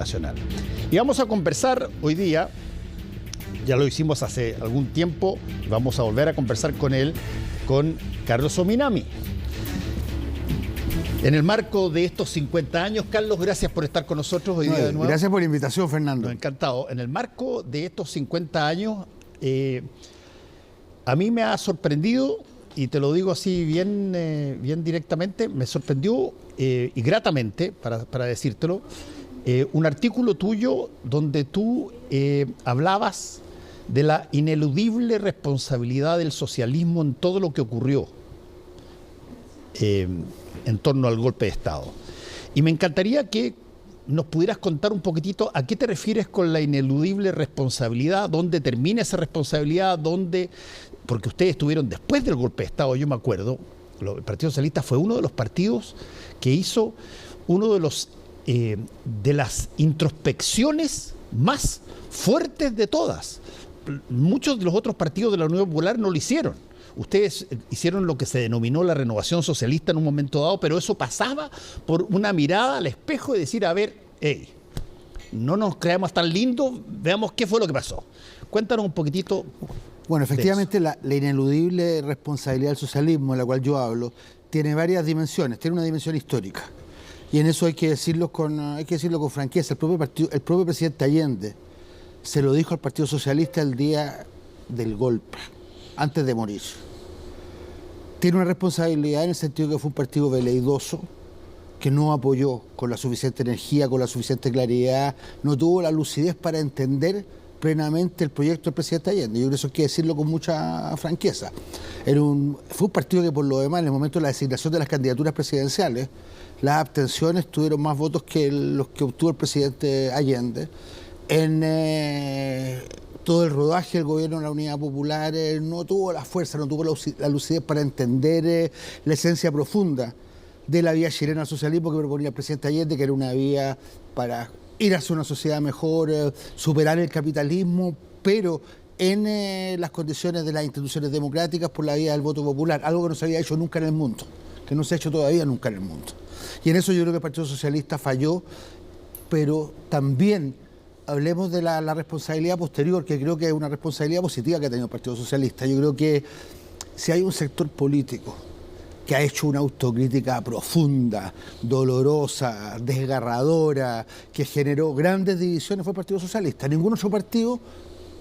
Nacional. Y vamos a conversar hoy día, ya lo hicimos hace algún tiempo, vamos a volver a conversar con él, con Carlos Ominami. En el marco de estos 50 años, Carlos, gracias por estar con nosotros hoy día de nuevo. Gracias por la invitación, Fernando. Encantado. En el marco de estos 50 años, a mí me ha sorprendido, y te lo digo así bien directamente, me sorprendió y gratamente, para decírtelo, un artículo tuyo donde tú hablabas de la ineludible responsabilidad del socialismo en todo lo que ocurrió en torno al golpe de Estado. Y me encantaría que nos pudieras contar un poquitito a qué te refieres con la ineludible responsabilidad, dónde termina esa responsabilidad, porque ustedes estuvieron después del golpe de Estado, yo me acuerdo, el Partido Socialista fue uno de los partidos que hizo uno de las introspecciones más fuertes de todas. Muchos de los otros partidos de la Unión Popular no lo hicieron. Ustedes hicieron lo que se denominó la renovación socialista en un momento dado, pero eso pasaba por una mirada al espejo y decir, a ver, hey, no nos creamos tan lindos, veamos qué fue lo que pasó. Cuéntanos un poquitito. Bueno, efectivamente la ineludible responsabilidad del socialismo, de la cual yo hablo, tiene varias dimensiones. Tiene una dimensión histórica. Y en eso hay que decirlo con franqueza. El propio presidente Allende se lo dijo al Partido Socialista el día del golpe, antes de morir. Tiene una responsabilidad en el sentido que fue un partido veleidoso, que no apoyó con la suficiente energía, con la suficiente claridad, no tuvo la lucidez para entender plenamente el proyecto del presidente Allende. Yo creo que eso hay que decirlo con mucha franqueza. Fue un partido que, por lo demás, en el momento de la designación de las candidaturas presidenciales, las abstenciones tuvieron más votos que los que obtuvo el presidente Allende. En todo el rodaje del gobierno de la Unidad Popular no tuvo la fuerza, no tuvo la lucidez para entender la esencia profunda de la vía chilena al socialismo que proponía el presidente Allende, que era una vía para ir hacia una sociedad mejor, superar el capitalismo, pero en las condiciones de las instituciones democráticas por la vía del voto popular, algo que no se había hecho nunca en el mundo, que no se ha hecho todavía nunca en el mundo. Y en eso yo creo que el Partido Socialista falló, pero también hablemos de la responsabilidad posterior, que creo que es una responsabilidad positiva que ha tenido el Partido Socialista. Yo creo que si hay un sector político que ha hecho una autocrítica profunda, dolorosa, desgarradora, que generó grandes divisiones, fue el Partido Socialista. Ningún otro partido,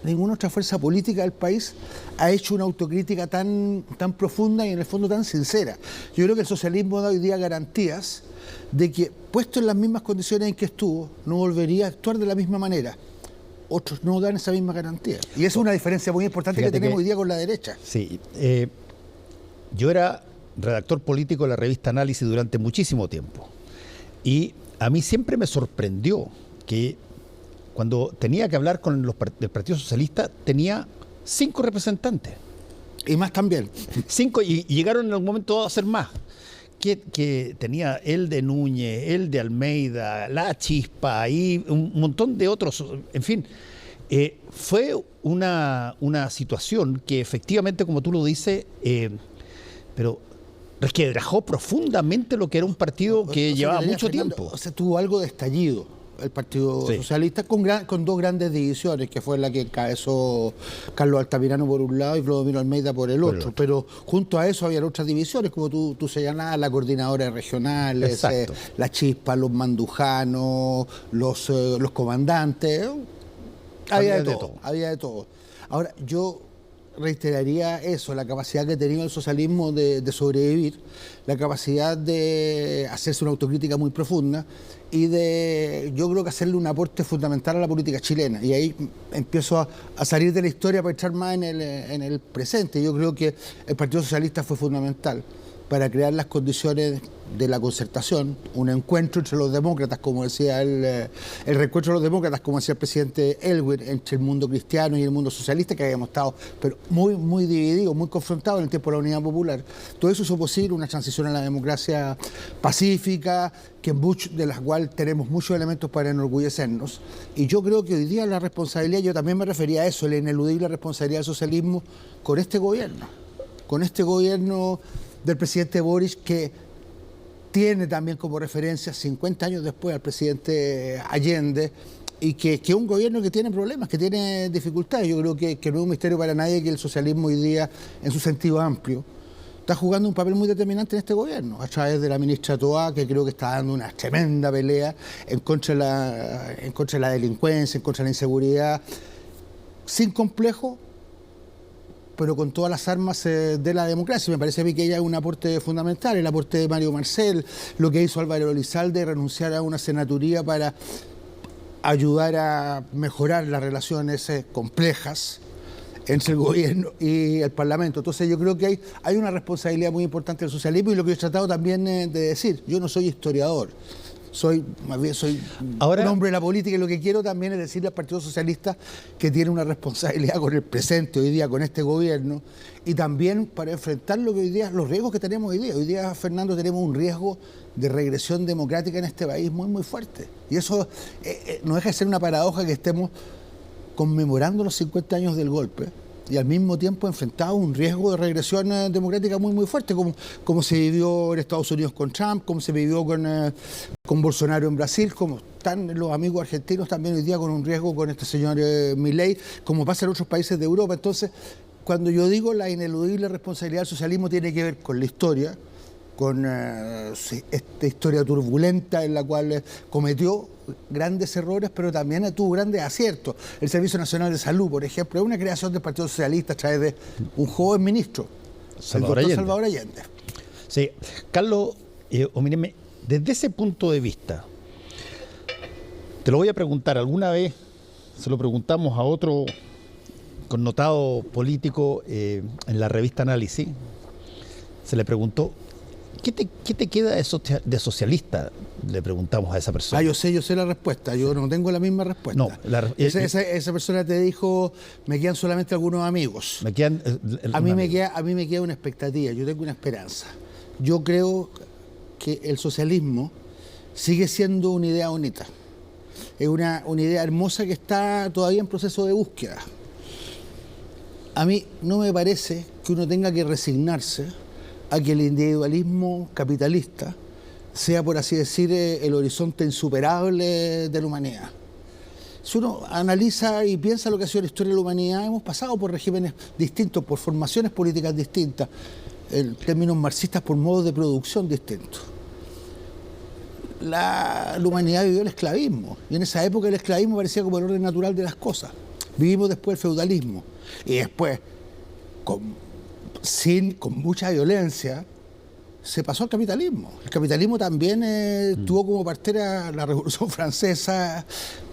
ninguna otra fuerza política del país ha hecho una autocrítica tan profunda y en el fondo tan sincera. Yo creo que el socialismo da hoy día garantías de que, puesto en las mismas condiciones en que estuvo, no volvería a actuar de la misma manera. Otros no dan esa misma garantía. Y esa es una diferencia muy importante que tenemos hoy día con la derecha. Sí, yo era redactor político de la revista Análisis durante muchísimo tiempo. Y a mí siempre me sorprendió que cuando tenía que hablar con del Partido Socialista, tenía 5 representantes. Y más también. 5, y llegaron en algún momento a ser más. Que tenía el de Núñez, el de Almeida, la Chispa, y un montón de otros, en fin. Fue una situación que efectivamente, como tú lo dices, pero resquebrajó profundamente lo que era un partido que llevaba mucho tiempo. O sea, tuvo algo de estallido el Partido Socialista con dos grandes divisiones, que fue la que encabezó Carlos Altamirano por un lado y Vladimiro Almeida por el otro. Pero junto a eso había otras divisiones, como tú señalabas, la coordinadora de regionales, la Chispa, los mandujanos, los comandantes. Había de todo. Ahora, yo reiteraría eso, la capacidad que ha tenido el socialismo de sobrevivir, la capacidad de hacerse una autocrítica muy profunda y yo creo que hacerle un aporte fundamental a la política chilena. Y ahí empiezo a salir de la historia para echar más en el presente. Yo creo que el Partido Socialista fue fundamental para crear las condiciones de la concertación, un encuentro entre los demócratas, como decía el reencuentro de los demócratas, como decía el presidente Elwin, entre el mundo cristiano y el mundo socialista, que habíamos estado pero muy divididos, muy confrontados en el tiempo de la Unidad Popular. Todo eso hizo posible una transición a la democracia pacífica, de las cuales tenemos muchos elementos para enorgullecernos. Y yo creo que hoy día la responsabilidad, yo también me refería a eso, la ineludible responsabilidad del socialismo con este gobierno del presidente Boric, que tiene también como referencia 50 años después al presidente Allende, y que es un gobierno que tiene problemas, que tiene dificultades. Yo creo que no es un misterio para nadie que el socialismo hoy día, en su sentido amplio, está jugando un papel muy determinante en este gobierno, a través de la ministra Toá, que creo que está dando una tremenda pelea en contra de la delincuencia, en contra de la inseguridad, sin complejo, pero con todas las armas de la democracia. Me parece a mí que ella es un aporte fundamental, el aporte de Mario Marcel, lo que hizo Álvaro Elizalde, renunciar a una senaturía para ayudar a mejorar las relaciones complejas entre el gobierno y el Parlamento. Entonces yo creo que hay una responsabilidad muy importante del socialismo, y lo que yo he tratado también de decir, yo no soy historiador, más bien soy un hombre de la política, y lo que quiero también es decirle al Partido Socialista que tiene una responsabilidad con el presente hoy día, con este gobierno, y también para enfrentar lo que hoy día, los riesgos que tenemos hoy día. Hoy día, Fernando, tenemos un riesgo de regresión democrática en este país muy, muy fuerte. Y eso no deja de ser una paradoja, que estemos conmemorando los 50 años del golpe y al mismo tiempo enfrentado a un riesgo de regresión democrática muy, muy fuerte, como se vivió en Estados Unidos con Trump, como se vivió con Bolsonaro en Brasil, como están los amigos argentinos también hoy día con un riesgo con este señor Milei, como pasa en otros países de Europa. Entonces, cuando yo digo la ineludible responsabilidad del socialismo, tiene que ver con la historia, con esta historia turbulenta en la cual cometió grandes errores, pero también tuvo grandes aciertos. El Servicio Nacional de Salud, por ejemplo, es una creación del Partido Socialista a través de un joven ministro, Salvador Allende. Sí, Carlos Omínguez, desde ese punto de vista, te lo voy a preguntar. Alguna vez se lo preguntamos a otro connotado político en la revista Análisis. Se le preguntó: ¿qué te queda de socialista? Le preguntamos a esa persona. Yo sé la respuesta, yo no tengo la misma respuesta. No, esa persona te dijo: me quedan solamente algunos amigos. A mí me queda una expectativa, yo tengo una esperanza. Yo creo que el socialismo sigue siendo una idea bonita. Es una idea hermosa que está todavía en proceso de búsqueda. A mí no me parece que uno tenga que resignarse a que el individualismo capitalista sea, por así decir, el horizonte insuperable de la humanidad. Si uno analiza y piensa lo que ha sido la historia de la humanidad, hemos pasado por regímenes distintos, por formaciones políticas distintas, en términos marxistas, por modos de producción distintos. La humanidad vivió el esclavismo, y en esa época el esclavismo parecía como el orden natural de las cosas. Vivimos después el feudalismo, y después, con mucha violencia, se pasó al capitalismo. El capitalismo también tuvo como partera la Revolución Francesa,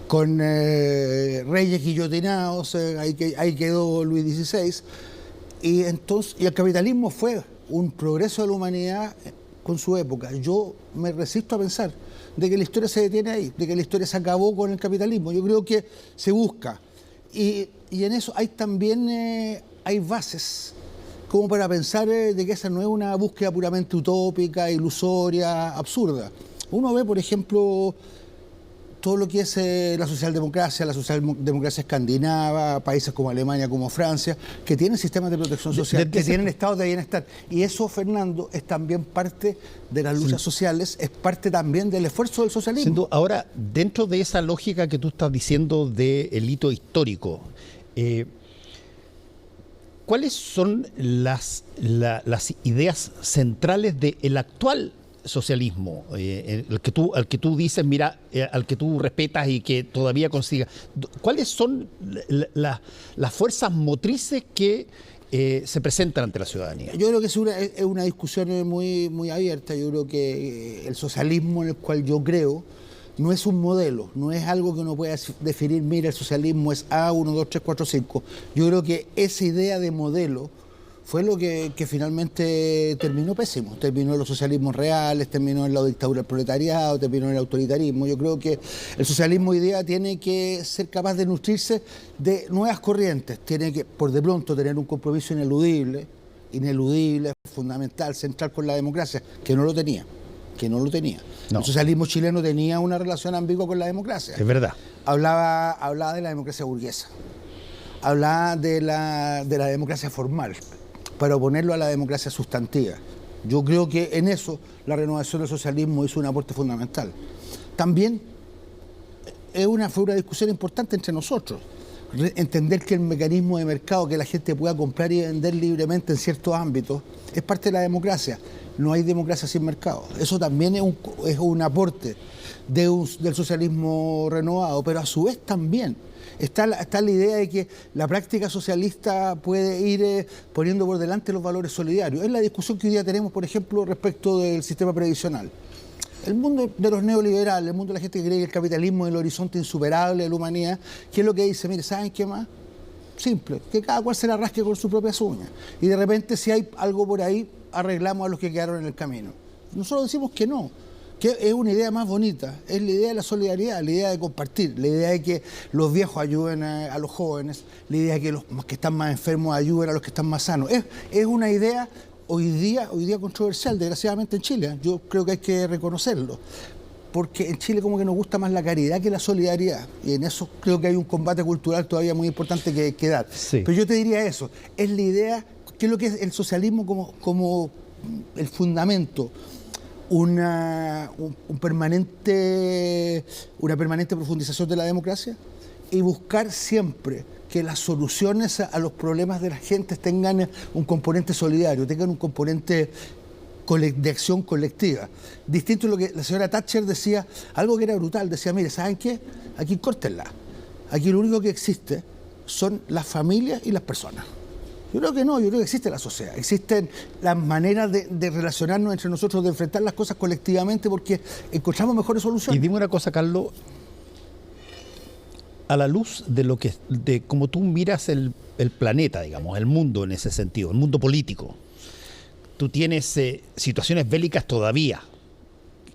con reyes guillotinados, ahí quedó Luis XVI, y el capitalismo fue un progreso de la humanidad con su época. Yo me resisto a pensar de que la historia se detiene ahí, de que la historia se acabó con el capitalismo. Yo creo que se busca, y en eso hay también hay bases como para pensar de que esa no es una búsqueda puramente utópica, ilusoria, absurda. Uno ve, por ejemplo, todo lo que es la socialdemocracia escandinava, países como Alemania, como Francia, que tienen sistemas de protección social, que tienen estados de bienestar. Y eso, Fernando, es también parte de las luchas sociales, es parte también del esfuerzo del socialismo. Ahora, dentro de esa lógica que tú estás diciendo del hito histórico, ¿cuáles son las ideas centrales del actual socialismo, al que tú dices, mira, al que tú respetas y que todavía consiga? ¿Cuáles son las fuerzas motrices que se presentan ante la ciudadanía? Yo creo que es una discusión muy, muy abierta. Yo creo que el socialismo en el cual yo creo no es un modelo, no es algo que uno pueda definir, mira, el socialismo es A, 1, 2, 3, 4, 5. Yo creo que esa idea de modelo fue lo que finalmente terminó pésimo. Terminó en los socialismos reales, terminó en la dictadura del proletariado, terminó en el autoritarismo. Yo creo que el socialismo hoy día tiene que ser capaz de nutrirse de nuevas corrientes, tiene que, por de pronto, tener un compromiso ineludible, fundamental, central con la democracia, que no lo tenía. No. El socialismo chileno tenía una relación ambigua con la democracia. Es verdad. Hablaba de la democracia burguesa, hablaba de la democracia formal, para oponerlo a la democracia sustantiva. Yo creo que en eso la renovación del socialismo hizo un aporte fundamental. También fue una discusión importante entre nosotros. Entender que el mecanismo de mercado, que la gente pueda comprar y vender libremente en ciertos ámbitos, es parte de la democracia. No hay democracia sin mercado. Eso también es un aporte del socialismo renovado, pero a su vez también está la idea de que la práctica socialista puede ir poniendo por delante los valores solidarios. Es la discusión que hoy día tenemos, por ejemplo, respecto del sistema previsional. El mundo de los neoliberales, el mundo de la gente que cree que el capitalismo es el horizonte insuperable de la humanidad, ¿qué es lo que dice? Mire, ¿saben qué más? Simple, que cada cual se la rasque con sus propias uñas. Y de repente, si hay algo por ahí, arreglamos a los que quedaron en el camino. Nosotros decimos que no, que es una idea más bonita, es la idea de la solidaridad, la idea de compartir, la idea de que los viejos ayuden a los jóvenes, la idea de que los que están más enfermos ayuden a los que están más sanos. Es una idea hoy día controversial, desgraciadamente en Chile. Yo creo que hay que reconocerlo, porque en Chile como que nos gusta más la caridad que la solidaridad, y en eso creo que hay un combate cultural todavía muy importante que dar. Sí. Pero yo te diría eso, es la idea, ¿qué es lo que es el socialismo como el fundamento? Una permanente profundización de la democracia y buscar siempre que las soluciones a los problemas de la gente tengan un componente solidario, tengan un componente de acción colectiva. Distinto a lo que la señora Thatcher decía, algo que era brutal, decía, mire, ¿saben qué? Aquí córtenla. Aquí lo único que existe son las familias y las personas. Yo creo que no, yo creo que existe la sociedad, existen las maneras de relacionarnos entre nosotros, de enfrentar las cosas colectivamente porque encontramos mejores soluciones. Y dime una cosa, Carlos, a la luz de cómo tú miras el planeta, digamos, el mundo en ese sentido, el mundo político, tú tienes situaciones bélicas todavía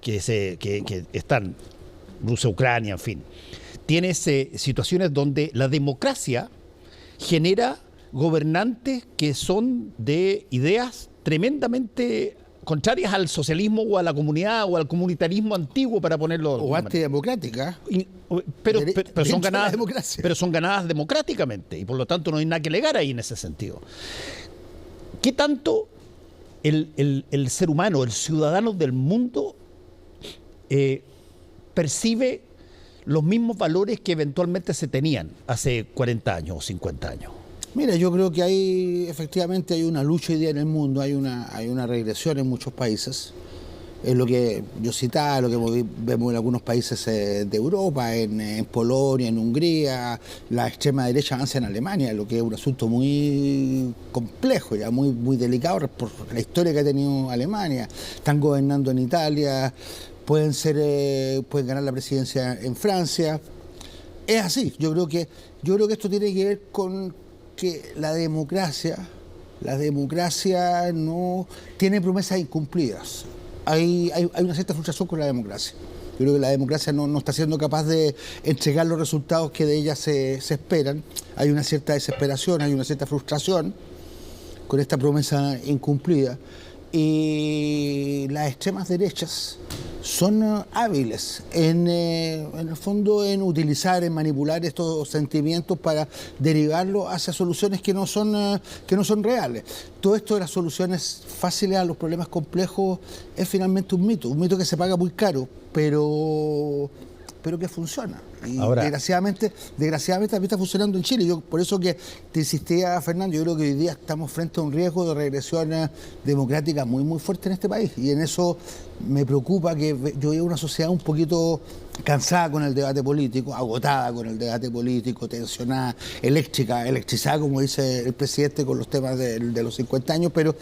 que están, Rusia, Ucrania, en fin. Tienes situaciones donde la democracia genera gobernantes que son de ideas tremendamente contrarias al socialismo o a la comunidad o al comunitarismo antiguo, para ponerlo. O antidemocrática. Pero son ganadas democráticamente y por lo tanto no hay nada que alegar ahí en ese sentido. ¿Qué tanto el ser humano, el ciudadano del mundo percibe los mismos valores que eventualmente se tenían hace 40 años o 50 años? Mira, yo creo que efectivamente hay una lucha hoy día en el mundo, hay una regresión en muchos países. Es lo que yo citaba, lo que vemos en algunos países de Europa, en Polonia, en Hungría, la extrema derecha avanza en Alemania, lo que es un asunto muy complejo, ya muy delicado por la historia que ha tenido Alemania. Están gobernando en Italia, pueden ganar la presidencia en Francia. Es así, yo creo que esto tiene que ver con que la democracia no tiene promesas incumplidas. Hay una cierta frustración con la democracia. Yo creo que la democracia no está siendo capaz de entregar los resultados que de ella se esperan. Hay una cierta desesperación, hay una cierta frustración con esta promesa incumplida. Y las extremas derechas son hábiles en el fondo en utilizar, en manipular estos sentimientos para derivarlos hacia soluciones que no son reales. Todo esto de las soluciones fáciles a los problemas complejos es finalmente un mito que se paga muy caro, pero que funciona. Y ahora, desgraciadamente también está funcionando en Chile. Yo por eso que te insistía, Fernando, yo creo que hoy día estamos frente a un riesgo de regresión democrática muy, muy fuerte en este país. Y en eso me preocupa que yo veo una sociedad un poquito cansada con el debate político, agotada con el debate político, tensionada, electrizada, como dice el presidente con los temas de los 50 años, pero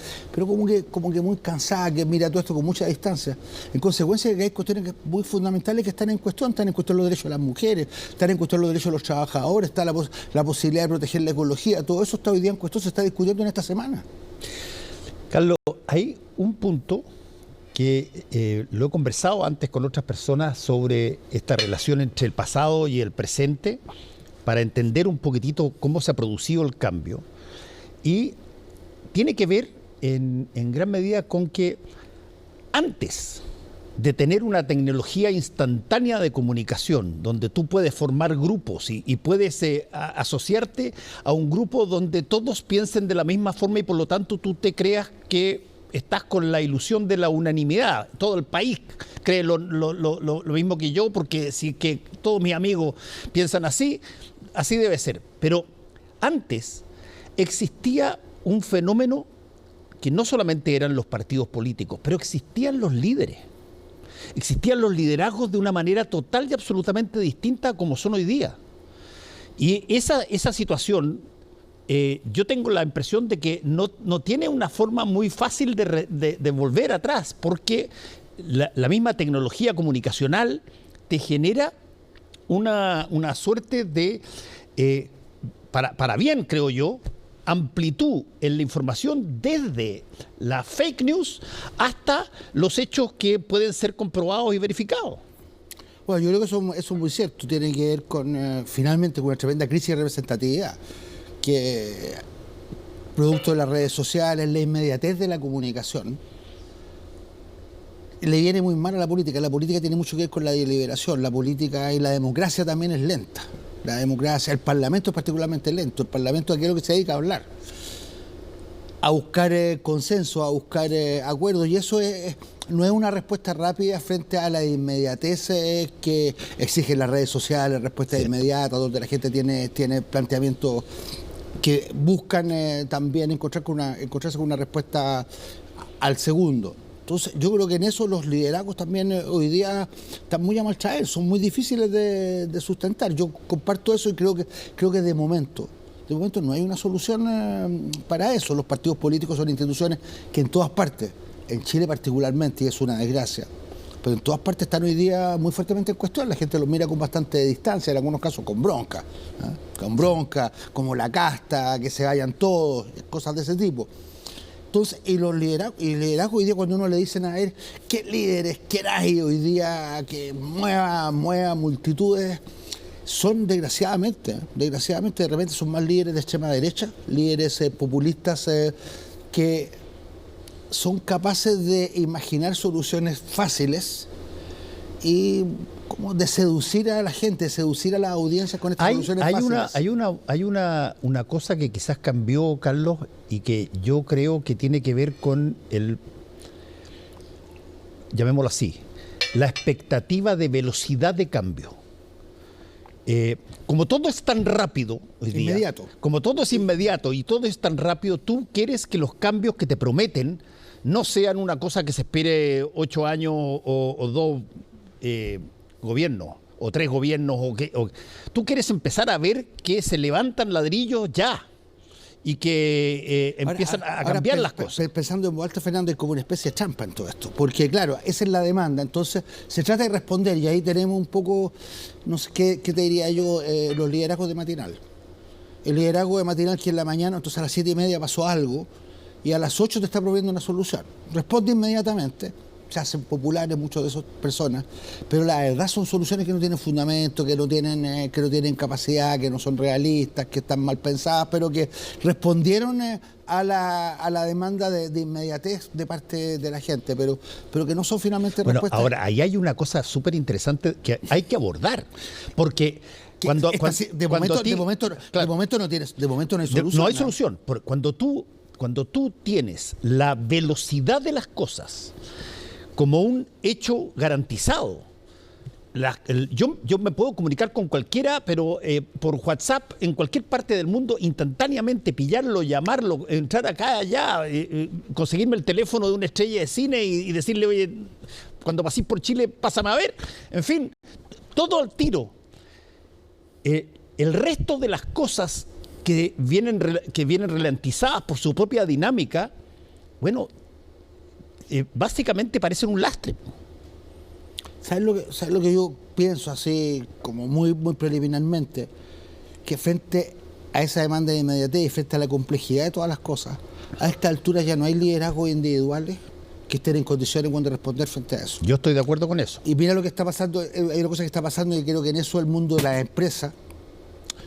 como que muy cansada, que mira todo esto con mucha distancia. En consecuencia, que hay cuestiones muy fundamentales que están en cuestión los derechos de las mujeres, están en cuestión los derechos de los trabajadores, está la posibilidad de proteger la ecología, todo eso está hoy día en cuestión, se está discutiendo en esta semana. Carlos, hay un punto que lo he conversado antes con otras personas sobre esta relación entre el pasado y el presente para entender un poquitito cómo se ha producido el cambio, y tiene que ver en gran medida con que antes de tener una tecnología instantánea de comunicación, donde tú puedes formar grupos y puedes asociarte a un grupo donde todos piensen de la misma forma y por lo tanto tú te creas que estás con la ilusión de la unanimidad. Todo el país cree lo mismo que yo, porque si que todos mis amigos piensan así, así debe ser. Pero antes existía un fenómeno que no solamente eran los partidos políticos, pero existían los líderes. Existían los liderazgos de una manera total y absolutamente distinta a como son hoy día. Y esa situación, yo tengo la impresión de que no tiene una forma muy fácil de volver atrás, porque la misma tecnología comunicacional te genera una suerte de, para bien, creo yo, amplitud en la información desde la fake news hasta los hechos que pueden ser comprobados y verificados. Bueno, yo creo que eso es muy cierto. Tiene que ver con, finalmente, con una tremenda crisis de representatividad, que producto de las redes sociales, la inmediatez de la comunicación, le viene muy mal a la política. La política tiene mucho que ver con la deliberación. La política y la democracia también es lenta. La democracia, el Parlamento es particularmente lento. El Parlamento es aquello que se dedica a hablar, a buscar consenso, a buscar acuerdos, y eso no es una respuesta rápida frente a la inmediatez que exigen las redes sociales, respuestas inmediatas, donde la gente tiene planteamientos que buscan también encontrarse con una respuesta al segundo. Entonces, yo creo que en eso los liderazgos también hoy día están muy a mal traer, son muy difíciles de sustentar. Yo comparto eso y creo que de momento no hay una solución para eso. Los partidos políticos son instituciones que en todas partes, en Chile particularmente, y es una desgracia, pero en todas partes están hoy día muy fuertemente en cuestión. La gente los mira con bastante distancia, en algunos casos con bronca, con bronca, como la casta, que se vayan todos, cosas de ese tipo. Entonces, y los liderazgos hoy día, cuando uno le dicen a él, ¿qué líderes queráis hoy día que mueva multitudes? Son desgraciadamente de repente son más líderes de extrema derecha, líderes populistas que son capaces de imaginar soluciones fáciles y como de seducir a la gente, seducir a la audiencia con estas soluciones fáciles. Hay una cosa que quizás cambió, Carlos, y que yo creo que tiene que ver con llamémoslo así, la expectativa de velocidad de cambio. Como todo es tan rápido hoy día, inmediato. Como todo es inmediato y todo es tan rápido, tú quieres que los cambios que te prometen no sean una cosa que se espere 8 años o 2 gobiernos o 3 gobiernos. Tú quieres empezar a ver que se levantan ladrillos ya y que empiezan a cambiar las cosas. Pensando en voz alta, Fernando, es como una especie de trampa en todo esto, porque claro, esa es la demanda, entonces se trata de responder, y ahí tenemos un poco, no sé qué te diría yo, los liderazgos de matinal. El liderazgo de matinal que en la mañana, entonces a las 7:30 pasó algo, y a las 8 te está proveyendo una solución. Responde inmediatamente, se hacen populares muchas de esas personas, pero la verdad son soluciones que no tienen fundamento, que no tienen capacidad, que no son realistas, que están mal pensadas, pero que respondieron a la demanda de inmediatez de parte de la gente, pero que no son finalmente respuestas. Ahora, ahí hay una cosa súper interesante que hay que abordar, porque de momento no hay solución. No hay solución. Cuando tú tienes la velocidad de las cosas como un hecho garantizado. Yo me puedo comunicar con cualquiera, pero por WhatsApp, en cualquier parte del mundo, instantáneamente pillarlo, llamarlo, entrar acá, allá, conseguirme el teléfono de una estrella de cine y decirle, oye, cuando pasís por Chile, pásame a ver. En fin, todo al tiro. El resto de las cosas que vienen ralentizadas por su propia dinámica, bueno, básicamente parecen un lastre. ¿Sabes lo que yo pienso así, como muy, muy preliminarmente? Que frente a esa demanda de inmediatez y frente a la complejidad de todas las cosas, a esta altura ya no hay liderazgos individuales que estén en condiciones de responder frente a eso. Yo estoy de acuerdo con eso. Y mira lo que está pasando, hay una cosa que está pasando, y creo que en eso el mundo de las empresas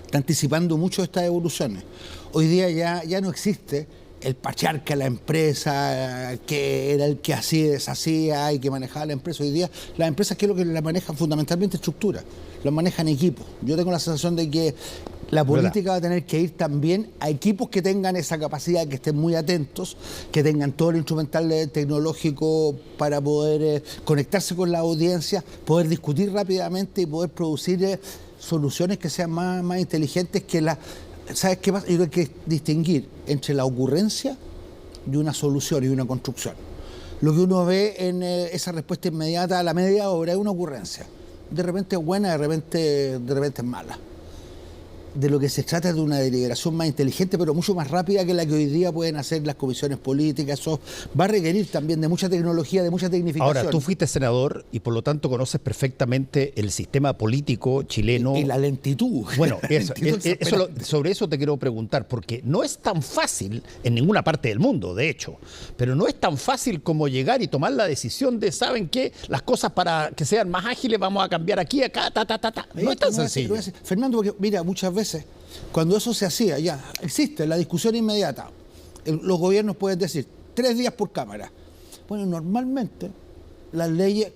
está anticipando mucho estas evoluciones. Hoy día ya no existe el patriarca de la empresa, que era el que hacía y deshacía y que manejaba la empresa. Hoy día las empresas, ¿qué es lo que la manejan? Fundamentalmente estructura, lo manejan equipos. Yo tengo la sensación de que La política va a tener que ir también a equipos que tengan esa capacidad, que estén muy atentos, que tengan todo el instrumental tecnológico para poder conectarse con la audiencia, poder discutir rápidamente y poder producir soluciones que sean más inteligentes que la... ¿Sabes qué pasa? Yo creo que hay que distinguir entre la ocurrencia y una solución y una construcción. Lo que uno ve en esa respuesta inmediata a la media hora es una ocurrencia. De repente es buena, de repente es mala. De lo que se trata es de una deliberación más inteligente, pero mucho más rápida que la que hoy día pueden hacer las comisiones políticas. Eso va a requerir también de mucha tecnología, de mucha tecnificación. Ahora, tú fuiste senador y por lo tanto conoces perfectamente el sistema político chileno. Y la lentitud. Bueno, sobre eso te quiero preguntar, porque no es tan fácil en ninguna parte del mundo, de hecho, pero no es tan fácil como llegar y tomar la decisión de, ¿saben qué? Las cosas para que sean más ágiles vamos a cambiar aquí, acá, No es tan sencillo. Fernando, porque mira, muchas veces cuando eso se hacía, ya existe la discusión inmediata. Los gobiernos pueden decir 3 días por Cámara. Bueno, normalmente las leyes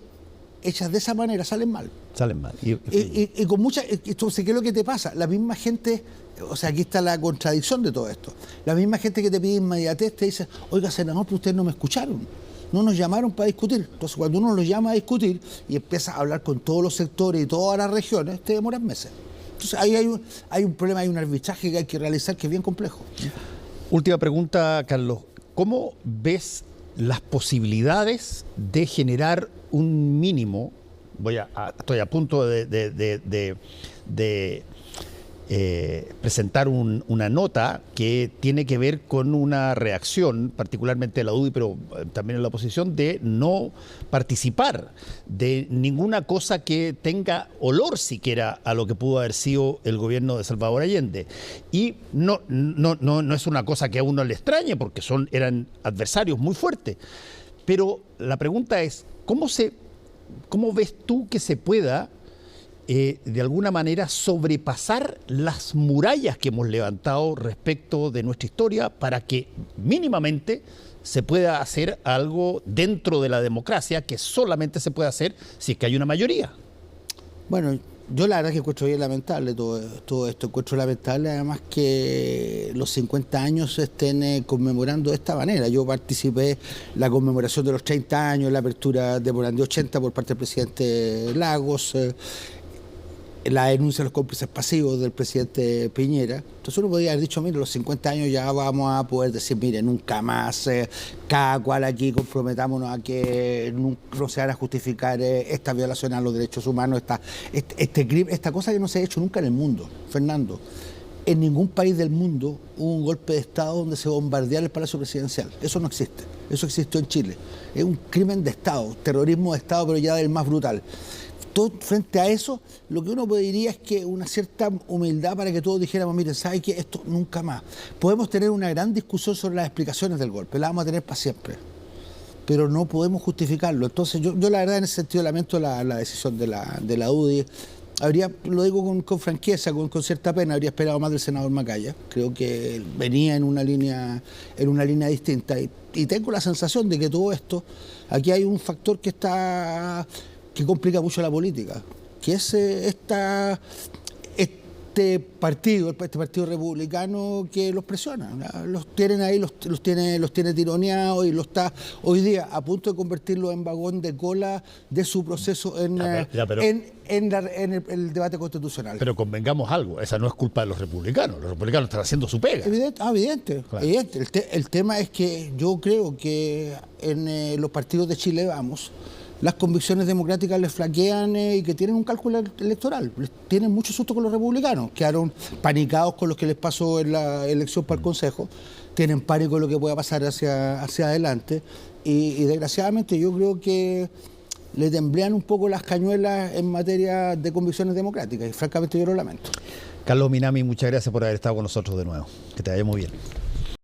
hechas de esa manera salen mal. Salen mal. Y con mucha... Entonces, ¿qué es lo que te pasa? La misma gente... O sea, aquí está la contradicción de todo esto. La misma gente que te pide inmediatez te dice, oiga, senador, pero ustedes no me escucharon. No nos llamaron para discutir. Entonces, cuando uno los llama a discutir y empieza a hablar con todos los sectores y todas las regiones, te demoran meses. Entonces ahí hay un problema, hay un arbitraje que hay que realizar que es bien complejo. Última pregunta, Carlos. ¿Cómo ves las posibilidades de generar un mínimo? Estoy a punto de presentar una nota que tiene que ver con una reacción, particularmente de la UDI, pero también en la oposición, de no participar de ninguna cosa que tenga olor siquiera a lo que pudo haber sido el gobierno de Salvador Allende. Y no es una cosa que a uno le extrañe, porque eran adversarios muy fuertes. Pero la pregunta es, ¿cómo ves tú que se pueda de alguna manera sobrepasar las murallas que hemos levantado respecto de nuestra historia para que mínimamente se pueda hacer algo dentro de la democracia que solamente se puede hacer si es que hay una mayoría? Bueno, yo la verdad que encuentro bien lamentable todo esto. Encuentro lamentable además que los 50 años se estén conmemorando de esta manera. Yo participé en la conmemoración de los 30 años, la apertura de Morandé 80 por parte del presidente Lagos, la denuncia de los cómplices pasivos del presidente Piñera. Entonces uno podría haber dicho, mire, los 50 años ya vamos a poder decir, mire, nunca más, cada cual aquí comprometámonos a que no se van a justificar esta violación a los derechos humanos, esta cosa que no se ha hecho nunca en el mundo, Fernando. En ningún país del mundo hubo un golpe de Estado donde se bombardeara el Palacio Presidencial. Eso no existe. Eso existió en Chile. Es un crimen de Estado, terrorismo de Estado, pero ya del más brutal. Frente a eso, lo que uno pediría es que una cierta humildad para que todos dijéramos, miren, ¿sabe qué? Esto nunca más. Podemos tener una gran discusión sobre las explicaciones del golpe, la vamos a tener para siempre, pero no podemos justificarlo. Entonces yo la verdad en ese sentido lamento la decisión de la UDI. Lo digo con franqueza, con cierta pena, habría esperado más del senador Macaya. Creo que venía en una línea distinta y tengo la sensación de que todo esto, aquí hay un factor que complica mucho la política, que es este partido republicano que los presiona, ¿no? Los tienen ahí, los tiene tironeados y lo está hoy día a punto de convertirlo en vagón de cola de su proceso en el debate constitucional. Pero convengamos algo, esa no es culpa de los republicanos están haciendo su pega. Evidente. El tema es que yo creo que en los partidos de Chile Vamos, las convicciones democráticas les flaquean y que tienen un cálculo electoral. Tienen mucho susto con los republicanos, quedaron panicados con lo que les pasó en la elección para el Consejo, tienen pánico de lo que pueda pasar hacia adelante y desgraciadamente yo creo que le temblean un poco las cañuelas en materia de convicciones democráticas y francamente yo lo lamento. Carlos Minami, muchas gracias por haber estado con nosotros de nuevo. Que te vaya muy bien.